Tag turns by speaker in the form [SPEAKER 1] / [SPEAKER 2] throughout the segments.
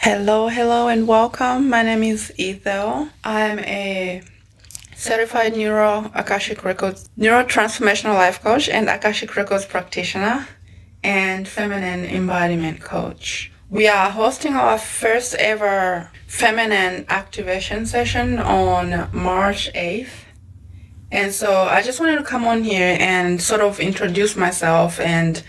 [SPEAKER 1] Hello, and welcome. My name is Ethel. I'm a certified Akashic Records, neuro transformational life coach and Akashic Records practitioner and feminine embodiment coach. We are hosting our first ever feminine activation session on March 8th. And so I just wanted to come on here and sort of introduce myself and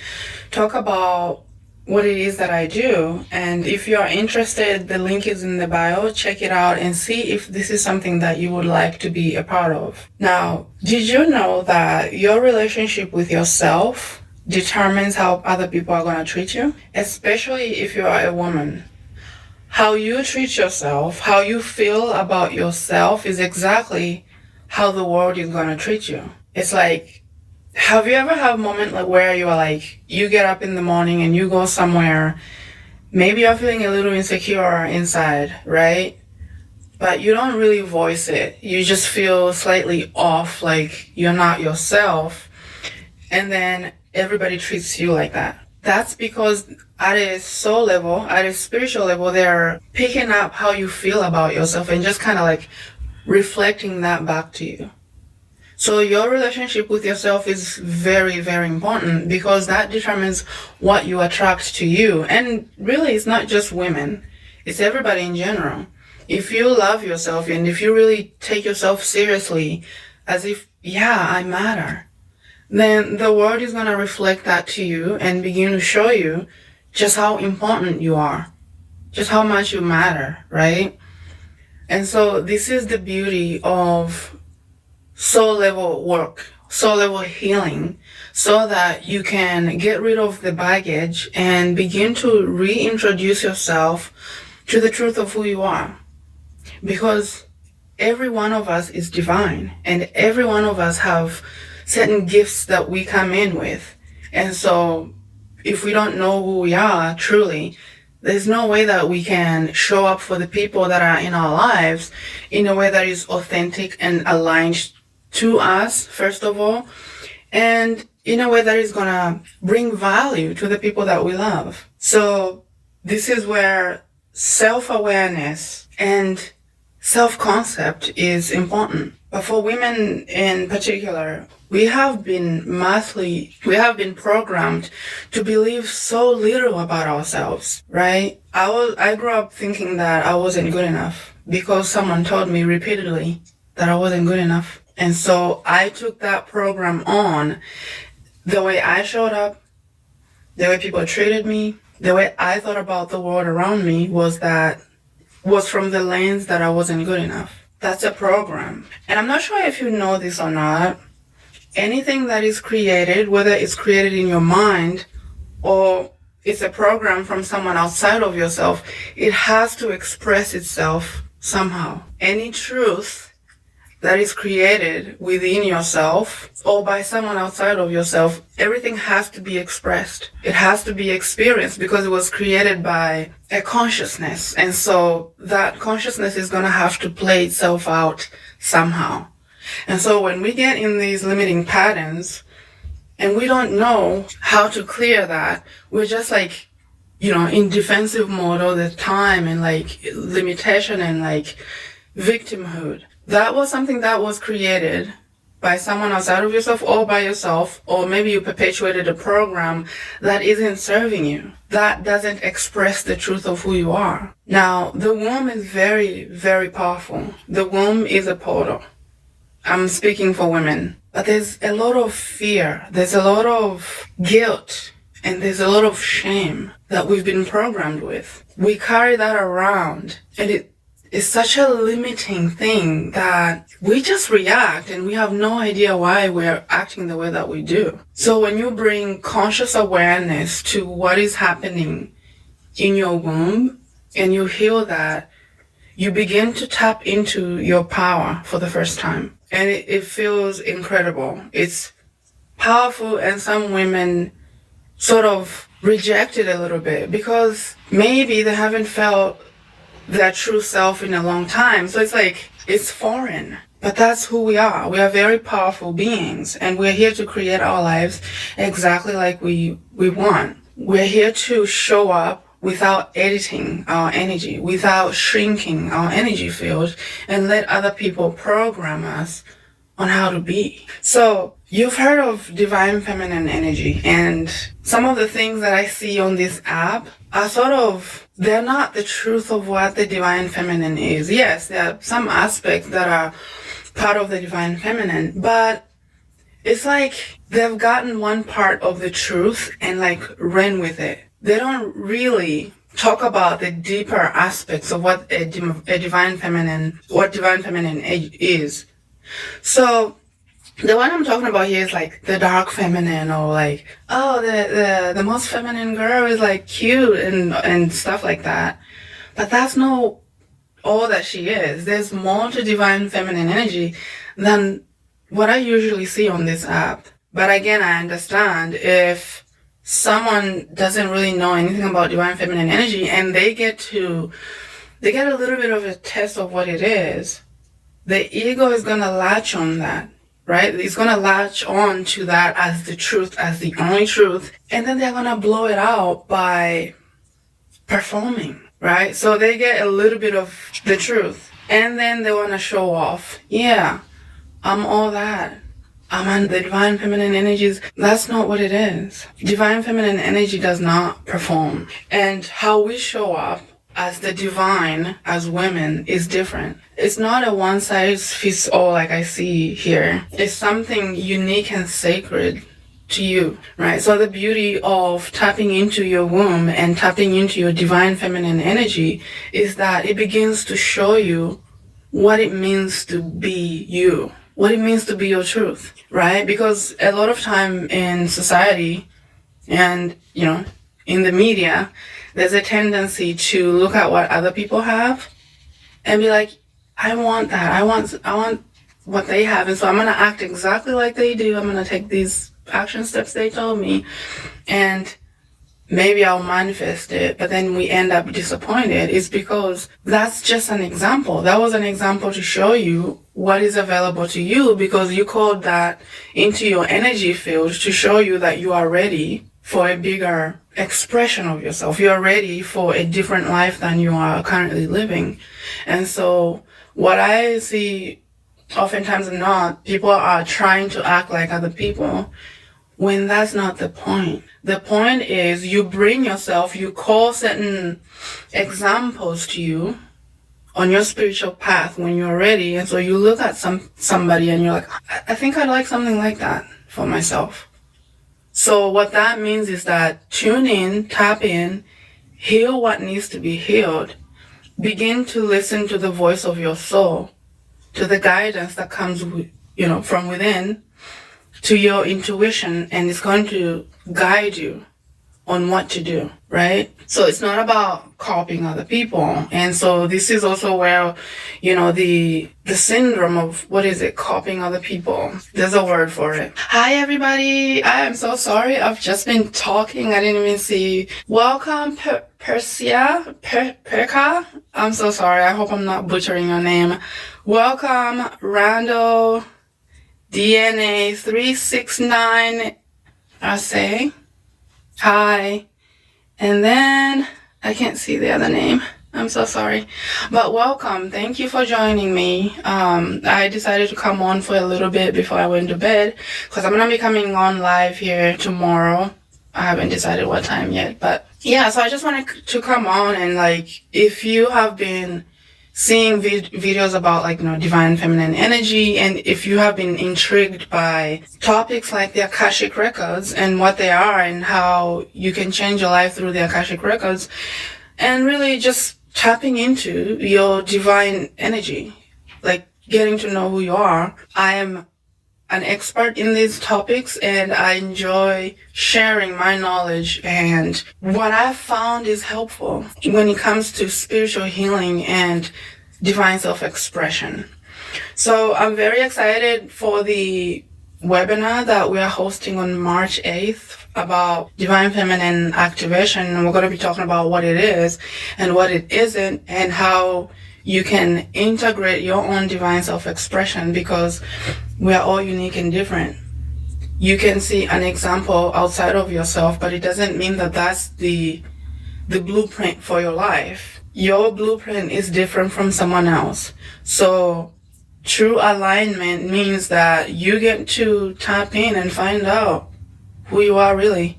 [SPEAKER 1] talk about what it is that I do. And if you are interested, the link is in the bio. Check it out and see if this is something that you would like to be a part of. Now, did you know that your relationship with yourself determines how other people are going to treat you? Especially if you are a woman. How you treat yourself, how you feel about yourself is exactly how the world is going to treat you. It's like, have you ever had a moment like where you are like, you get up in the morning and you go somewhere, maybe you're feeling a little insecure inside, right? But you don't really voice it. You just feel slightly off, like you're not yourself. And then everybody treats you like that. That's because at a soul level, at a spiritual level, they're picking up how you feel about yourself and just kind of like reflecting that back to you. So your relationship with yourself is very, very important because that determines what you attract to you. And really, it's not just women. It's everybody in general. If you love yourself and if you really take yourself seriously, as if, yeah, I matter, then the world is going to reflect that to you and begin to show you just how important you are, just how much you matter, right? And so this is the beauty of soul level work, soul level healing, so that you can get rid of the baggage and begin to reintroduce yourself to the truth of who you are. Because every one of us is divine and every one of us have certain gifts that we come in with. And so if we don't know who we are truly, there's no way that we can show up for the people that are in our lives in a way that is authentic and aligned to us, first of all, and in a way that is going to bring value to the people that we love. So this is where self-awareness and self-concept is important. But for women in particular, we have been programmed to believe so little about ourselves, right? I grew up thinking that I wasn't good enough because someone told me repeatedly that I wasn't good enough. And so I took that program on. The way I showed up, the way people treated me, the way I thought about the world around me was from the lens that I wasn't good enough. That's a program. And I'm not sure if you know this or not. Anything that is created, whether it's created in your mind or it's a program from someone outside of yourself, it has to express itself somehow. Any truth that is created within yourself or by someone outside of yourself, everything has to be expressed. It has to be experienced because it was created by a consciousness. And so that consciousness is going to have to play itself out somehow. And so when we get in these limiting patterns and we don't know how to clear that, we're just like, in defensive mode all the time and like limitation and like victimhood. That was something that was created by someone outside of yourself or by yourself, or maybe you perpetuated a program that isn't serving you, that doesn't express the truth of who you are. Now, the womb is very, very powerful. The womb is a portal. I'm speaking for women, but there's a lot of fear, there's a lot of guilt, and there's a lot of shame that we've been programmed with. We carry that around, and it's such a limiting thing that we just react and we have no idea why we're acting the way that we do. So when you bring conscious awareness to what is happening in your womb and you heal that, you begin to tap into your power for the first time. And it feels incredible. It's powerful, and some women sort of reject it a little bit because maybe they haven't felt their true self in a long time. So it's like, it's foreign. But that's who we are. We are very powerful beings, and we're here to create our lives exactly like we want. We're here to show up without editing our energy, without shrinking our energy field, and let other people program us on how to be. So you've heard of divine feminine energy, and some of the things that I see on this app are they're not the truth of what the divine feminine is. Yes, there are some aspects that are part of the divine feminine, but it's like they've gotten one part of the truth and like ran with it. They don't really talk about the deeper aspects of what divine feminine is. So the one I'm talking about here is like the dark feminine, or like, oh, the most feminine girl is like cute and stuff like that. But that's not all that she is. There's more to divine feminine energy than what I usually see on this app. But again, I understand if someone doesn't really know anything about divine feminine energy and they get a little bit of a taste of what it is, the ego is going to latch on that, right? It's going to latch on to that as the truth, as the only truth. And then they're going to blow it out by performing, right? So they get a little bit of the truth and then they want to show off. Yeah, I'm all that. I'm on the divine feminine energies. That's not what it is. Divine feminine energy does not perform. And how we show up as the divine, as women, is different. It's not a one size fits all like I see here. It's something unique and sacred to you, right? So the beauty of tapping into your womb and tapping into your divine feminine energy is that it begins to show you what it means to be you, what it means to be your truth, right? Because a lot of time in society and, in the media, there's a tendency to look at what other people have and be like, I want that. I want what they have. And so I'm going to act exactly like they do. I'm going to take these action steps they told me, and maybe I'll manifest it, but then we end up disappointed. It's because that's just an example. That was an example to show you what is available to you, because you called that into your energy field to show you that you are ready for a bigger expression of yourself. You are ready for a different life than you are currently living. And so what I see oftentimes not, people are trying to act like other people when that's not the point. The point is you bring yourself, you call certain examples to you on your spiritual path when you're ready. And so you look at somebody and you're like, I think I'd like something like that for myself. So what that means is that tune in, tap in, heal what needs to be healed. Begin to listen to the voice of your soul, to the guidance that comes, from within, to your intuition, and it's going to guide you on what to do, right? So it's not about copying other people. And so this is also where, the syndrome of, copying other people. There's a word for it. Hi, everybody. I am so sorry. I've just been talking. I didn't even see. Welcome, Perka. I'm so sorry. I hope I'm not butchering your name. Welcome, Randall. DNA 369, I say. Hi. And then, I can't see the other name. I'm so sorry. But welcome. Thank you for joining me. I decided to come on for a little bit before I went to bed, because I'm going to be coming on live here tomorrow. I haven't decided what time yet. But yeah, so I just wanted to come on and if you have been seeing videos about divine feminine energy, and if you have been intrigued by topics like the Akashic Records and what they are and how you can change your life through the Akashic Records, and really just tapping into your divine energy, getting to know who you are. I am an expert in these topics and I enjoy sharing my knowledge and what I've found is helpful when it comes to spiritual healing and divine self-expression. So I'm very excited for the webinar that we are hosting on March 8th about divine feminine activation. And we're going to be talking about what it is and what it isn't, and how you can integrate your own divine self-expression, because we are all unique and different. You can see an example outside of yourself, but it doesn't mean that that's the the blueprint for your life. Your blueprint is different from someone else. So true alignment means that you get to tap in and find out who you are really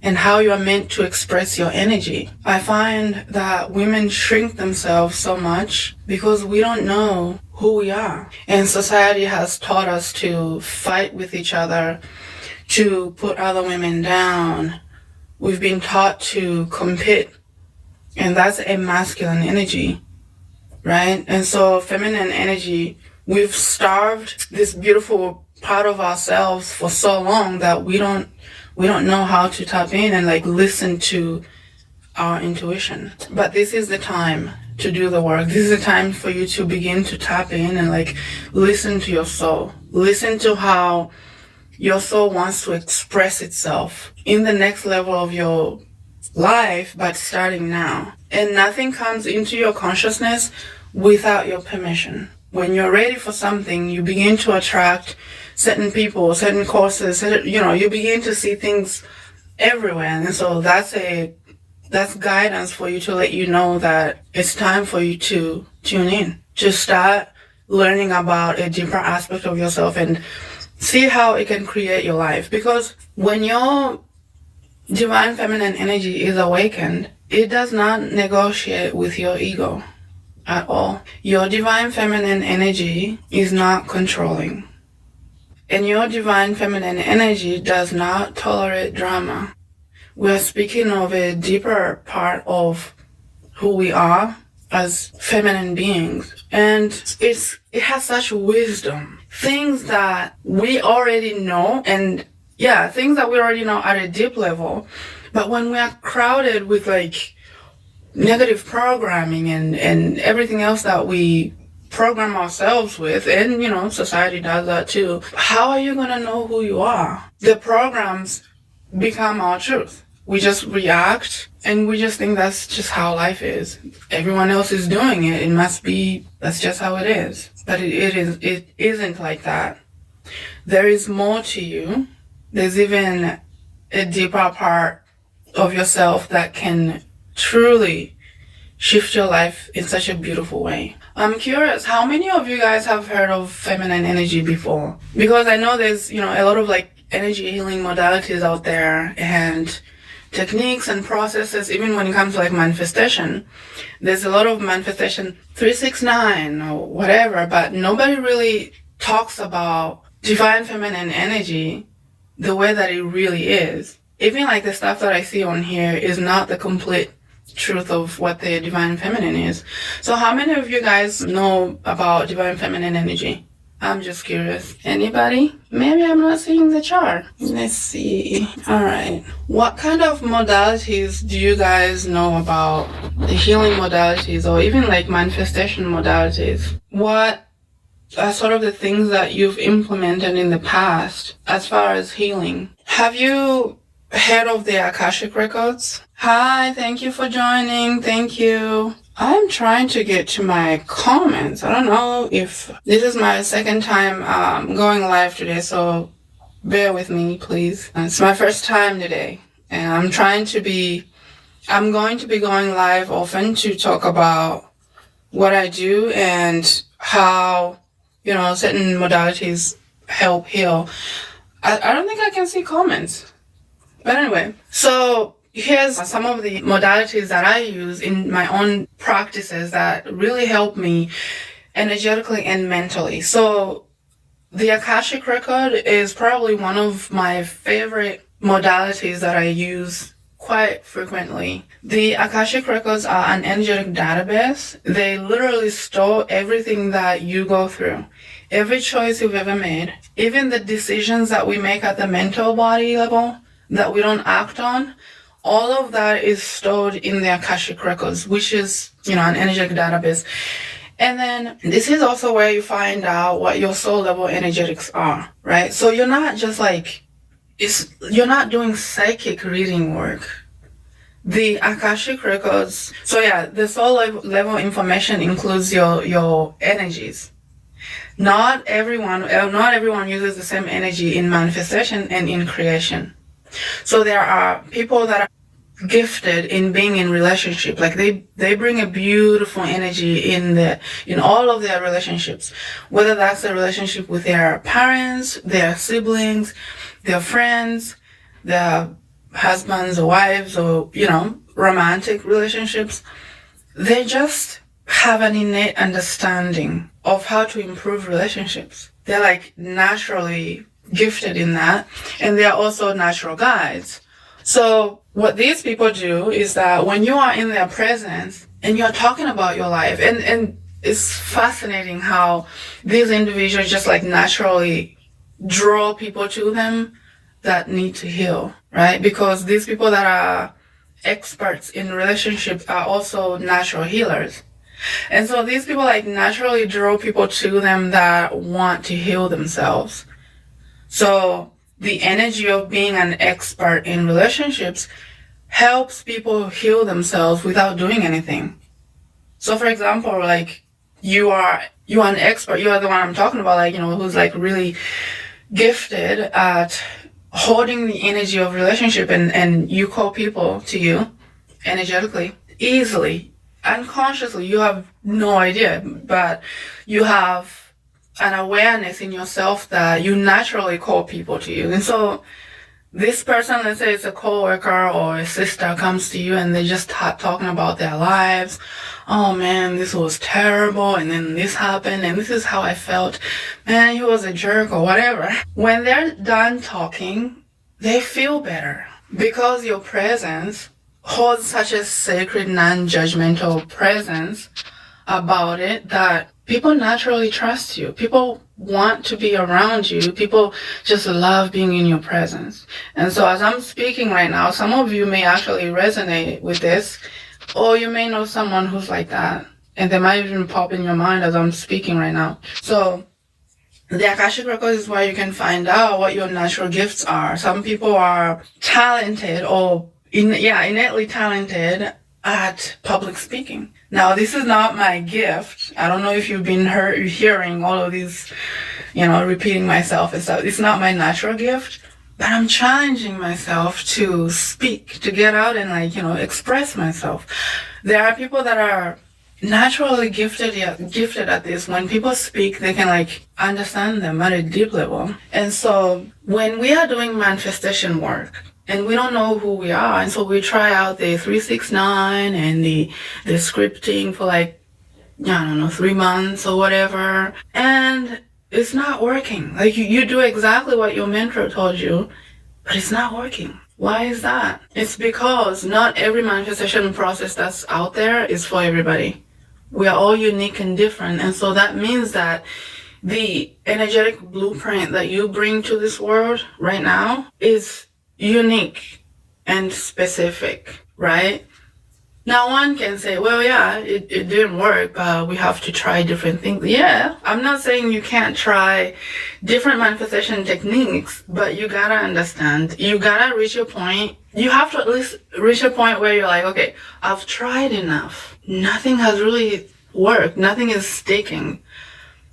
[SPEAKER 1] and how you are meant to express your energy. I find that women shrink themselves so much because we don't know who we are. And society has taught us to fight with each other, to put other women down. We've been taught to compete, and that's a masculine energy, right? And so feminine energy, we've starved this beautiful part of ourselves for so long that we don't know how to tap in and like listen to our intuition. But this is the time to do the work. This is the time for you to begin to tap in and like listen to your soul. Listen to how your soul wants to express itself in the next level of your life, but starting now. And nothing comes into your consciousness without your permission. When you're ready for something, you begin to attract certain people, certain courses, you begin to see things everywhere. And so that's guidance for you to let you know that it's time for you to tune in, to start learning about a deeper aspect of yourself and see how it can create your life. Because when your divine feminine energy is awakened, it does not negotiate with your ego at all. Your divine feminine energy is not controlling. And your divine feminine energy does not tolerate drama. We are speaking of a deeper part of who we are as feminine beings. And it has such wisdom. Things that we already know, and things that we already know at a deep level. But when we are crowded with like negative programming and everything else that we program ourselves with, and society does that too, how are you going to know who you are? The programs become our truth. We just react and we just think that's just how life is. Everyone else is doing it. It must be, that's just how it is. But it isn't like that. There is more to you. There's even a deeper part of yourself that can truly shift your life in such a beautiful way. I'm curious, how many of you guys have heard of feminine energy before? Because I know there's, a lot of like energy healing modalities out there and techniques and processes, even when it comes to like manifestation. There's a lot of manifestation 369 or whatever, but nobody really talks about divine feminine energy the way that it really is. Even like the stuff that I see on here is not the complete truth of what the divine feminine is. So how many of you guys know about divine feminine energy? I'm just curious. Anybody? Maybe I'm not seeing the chart. Let's see. All right. What kind of modalities do you guys know about the healing modalities or even like manifestation modalities? What are sort of the things that you've implemented in the past as far as healing? Have you heard of the Akashic Records? Hi, thank you for joining. Thank you. I'm trying to get to my comments. I don't know if this is my second time going live today, so bear with me, please. It's my first time today, and I'm going to be going live often to talk about what I do and how, certain modalities help heal. I don't think I can see comments. But anyway, so here's some of the modalities that I use in my own practices that really help me energetically and mentally. So the Akashic Record is probably one of my favorite modalities that I use quite frequently. The Akashic Records are an energetic database. They literally store everything that you go through, every choice you've ever made, even the decisions that we make at the mental body level that we don't act on. All of that is stored in the Akashic Records, which is, an energetic database. And then this is also where you find out what your soul level energetics are, right? So you're not just like, you're not doing psychic reading work. The Akashic Records, the soul level information includes your energies. Not everyone uses the same energy in manifestation and in creation. So there are people that gifted in being in relationship. Like they bring a beautiful energy in all of their relationships, whether that's a relationship with their parents, their siblings, their friends, their husbands or wives, or romantic relationships. They just have an innate understanding of how to improve relationships. They're like naturally gifted in that, and they're also natural guides. So what these people do is that when you are in their presence and you're talking about your life, and it's fascinating how these individuals just like naturally draw people to them that need to heal, right? Because these people that are experts in relationships are also natural healers. And so these people like naturally draw people to them that want to heal themselves. So the energy of being an expert in relationships helps people heal themselves without doing anything. So for example, like you are an expert, you are the one I'm talking about, like, who's like really gifted at holding the energy of relationship, and you call people to you energetically, easily, unconsciously. You have no idea, but you have an awareness in yourself that you naturally call people to you. And so this person, let's say it's a coworker or a sister, comes to you and they just start talking about their lives. Oh man, this was terrible, and then this happened, and this is how I felt. Man, he was a jerk or whatever. When they're done talking, they feel better because your presence holds such a sacred, non-judgmental presence about it that people naturally trust you. People want to be around you. People just love being in your presence. And so as I'm speaking right now, some of you may actually resonate with this, or you may know someone who's like that, and they might even pop in your mind as I'm speaking right now. So the Akashic Record is where you can find out what your natural gifts are. Some people are talented or innately talented at public speaking. Now, this is not my gift. I don't know if you've been hearing all of these, repeating myself and stuff. It's not my natural gift, but I'm challenging myself to speak, to get out and express myself. There are people that are naturally gifted at this. When people speak, they can understand them at a deep level. And so when we are doing manifestation work, and we don't know who we are, and so we try out the 369 and the scripting for 3 months or whatever, and it's not working. You do exactly what your mentor told you, but it's not working. Why is that? It's because not every manifestation process that's out there is for everybody. We are all unique and different, and so that means that the energetic blueprint that you bring to this world right now is unique and specific, right? Now one can say, well, yeah, it didn't work, but we have to try different things. Yeah, I'm not saying you can't try different manifestation techniques, but you gotta understand, you gotta reach a point, you have to at least reach a point where you're like, okay, I've tried enough. Nothing has really worked. Nothing is sticking.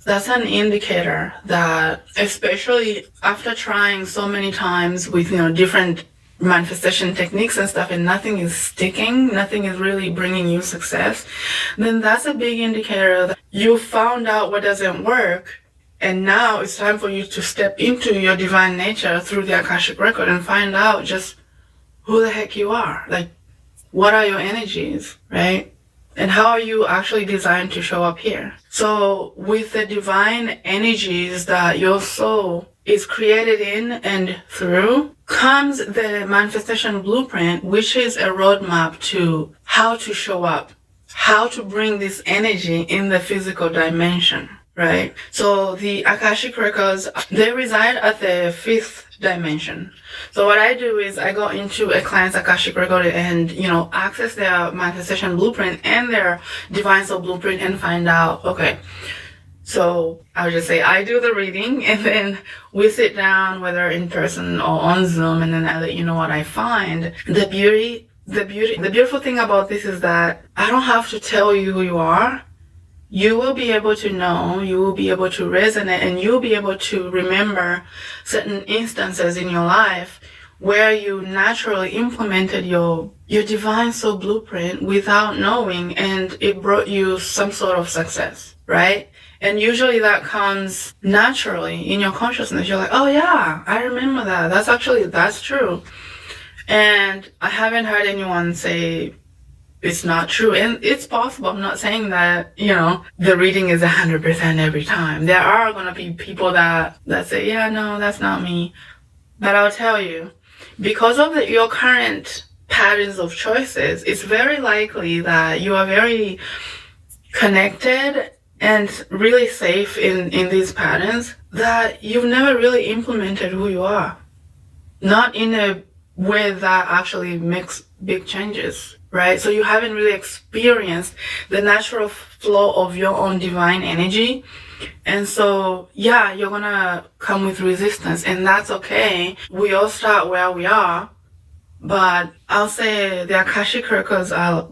[SPEAKER 1] That's an indicator that, especially after trying so many times with, different manifestation techniques and stuff, and nothing is sticking, nothing is really bringing you success, then that's a big indicator that you found out what doesn't work, and now it's time for you to step into your divine nature through the Akashic Record and find out just who the heck you are. What are your energies, right? And how are you actually designed to show up here? So with the divine energies that your soul is created in and through comes the manifestation blueprint, which is a roadmap to how to show up, how to bring this energy in the physical dimension, right? So the Akashic Records, they reside at the 5th dimension. So what I do is I go into a client's Akashic Record and, access their manifestation blueprint and their divine soul blueprint and find out, okay, so I'll just say I do the reading and then we sit down, whether in person or on Zoom, and then I let you know what I find. The beautiful thing about this is that I don't have to tell you who you are. You will be able to know, you will be able to resonate, and you'll be able to remember certain instances in your life where you naturally implemented your divine soul blueprint without knowing, and it brought you some sort of success, right? And usually that comes naturally in your consciousness. You're like, oh yeah, I remember that. That's true. And I haven't heard anyone say it's not true. And it's possible. I'm not saying that, the reading is 100% every time. There are going to be people that say, yeah, no, that's not me. But I'll tell you, because of your current patterns of choices, it's very likely that you are very connected and really safe in these patterns, that you've never really implemented who you are. Not in a way that actually makes big changes, right? So you haven't really experienced the natural flow of your own divine energy. And so, yeah, you're gonna come with resistance, and that's okay. We all start where we are, but I'll say the Akashic Records are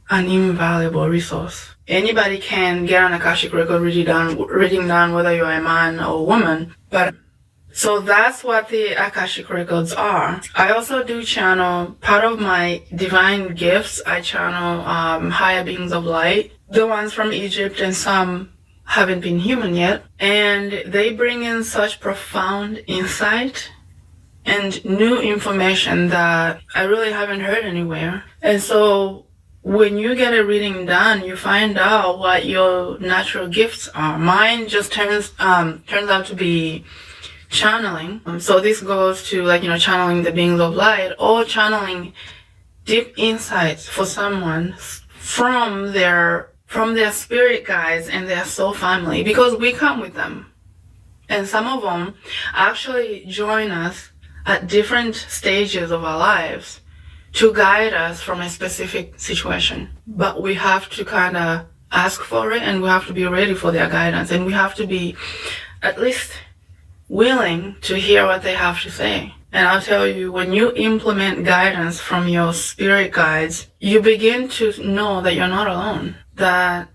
[SPEAKER 1] an invaluable resource. Anybody can get an Akashic Record reading done, whether you're a man or a woman. But so that's what the Akashic Records are. I also do channel part of my divine gifts. I channel higher beings of light, the ones from Egypt, and some haven't been human yet. And they bring in such profound insight and new information that I really haven't heard anywhere. And so when you get a reading done, you find out what your natural gifts are. Mine just turns out to be channeling. So this goes to channeling the beings of light, or channeling deep insights for someone from their spirit guides and their soul family, because we come with them. And some of them actually join us at different stages of our lives to guide us from a specific situation. But we have to kind of ask for it, and we have to be ready for their guidance, and we have to be at least willing to hear what they have to say. And I'll tell you, when you implement guidance from your spirit guides, you begin to know that you're not alone. That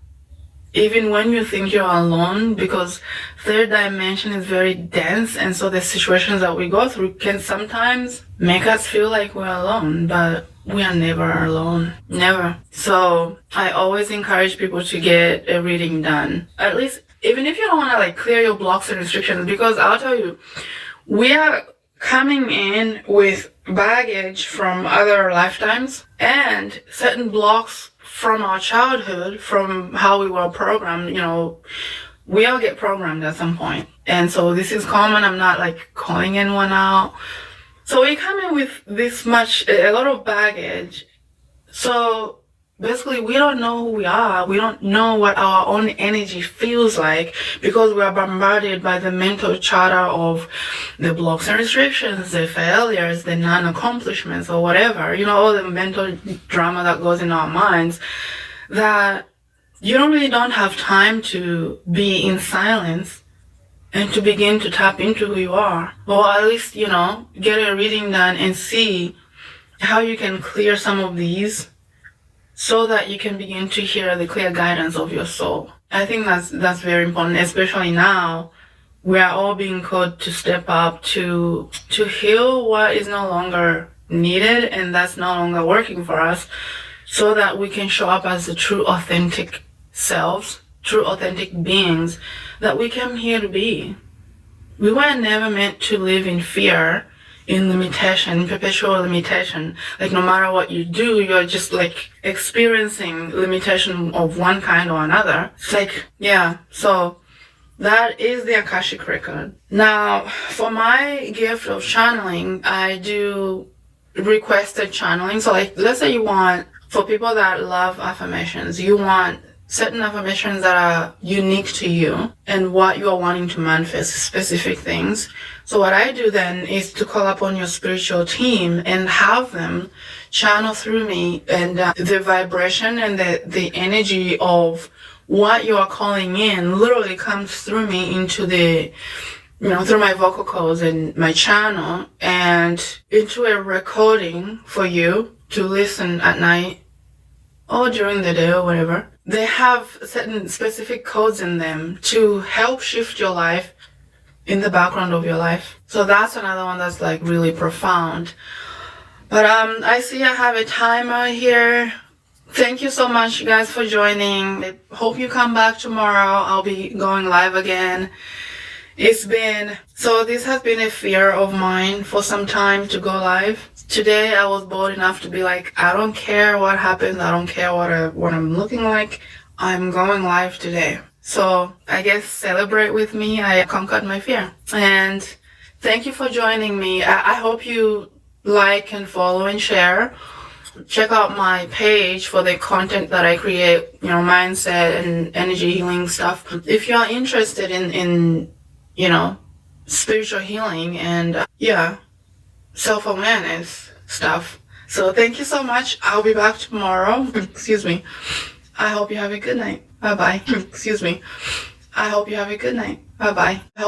[SPEAKER 1] even when you think you're alone, because third dimension is very dense, and so the situations that we go through can sometimes make us feel like we're alone, but we are never alone. Never. So I always encourage people to get a reading done. At least, even if you don't want to clear your blocks and restrictions, because I'll tell you, we are coming in with baggage from other lifetimes and certain blocks from our childhood, from how we were programmed. We all get programmed at some point. And so this is common. I'm not calling anyone out. So we come in with a lot of baggage. So basically, we don't know who we are. We don't know what our own energy feels like, because we are bombarded by the mental chatter of the blocks and restrictions, the failures, the non-accomplishments, or whatever. All the mental drama that goes in our minds, that you don't have time to be in silence and to begin to tap into who you are. Or at least, get a reading done and see how you can clear some of these, so that you can begin to hear the clear guidance of your soul. I think that's very important, especially now. We are all being called to step up, to heal what is no longer needed and that's no longer working for us, so that we can show up as the true authentic selves, true authentic beings that we came here to be. We were never meant to live in fear, in limitation, perpetual limitation. No matter what you do, you're just experiencing limitation of one kind or another. So that is the Akashic Record. Now, for my gift of channeling, I do requested channeling. So let's say you want, for people that love affirmations, you want certain affirmations that are unique to you and what you are wanting to manifest, specific things. So what I do then is to call upon your spiritual team and have them channel through me, and the vibration and the energy of what you are calling in literally comes through me into through my vocal cords and my channel, and into a recording for you to listen at night or during the day or whatever. They have certain specific codes in them to help shift your life in the background of your life. So that's another one that's like really profound. But I see I have a timer here. Thank you so much, you guys, for joining. I hope you come back tomorrow. I'll be going live again. This has been a fear of mine for some time, to go live. Today I was bold enough to be like, I don't care what happens. I don't care what I'm looking like. I'm going live today. So I guess celebrate with me. I conquered my fear. And thank you for joining me. I hope you like and follow and share. Check out my page for the content that I create, mindset and energy healing stuff. If you're interested in spiritual healing and self-awareness stuff. So thank you so much. I'll be back tomorrow. Excuse me. I hope you have a good night. Bye-bye. Excuse me. I hope you have a good night. Bye-bye. I hope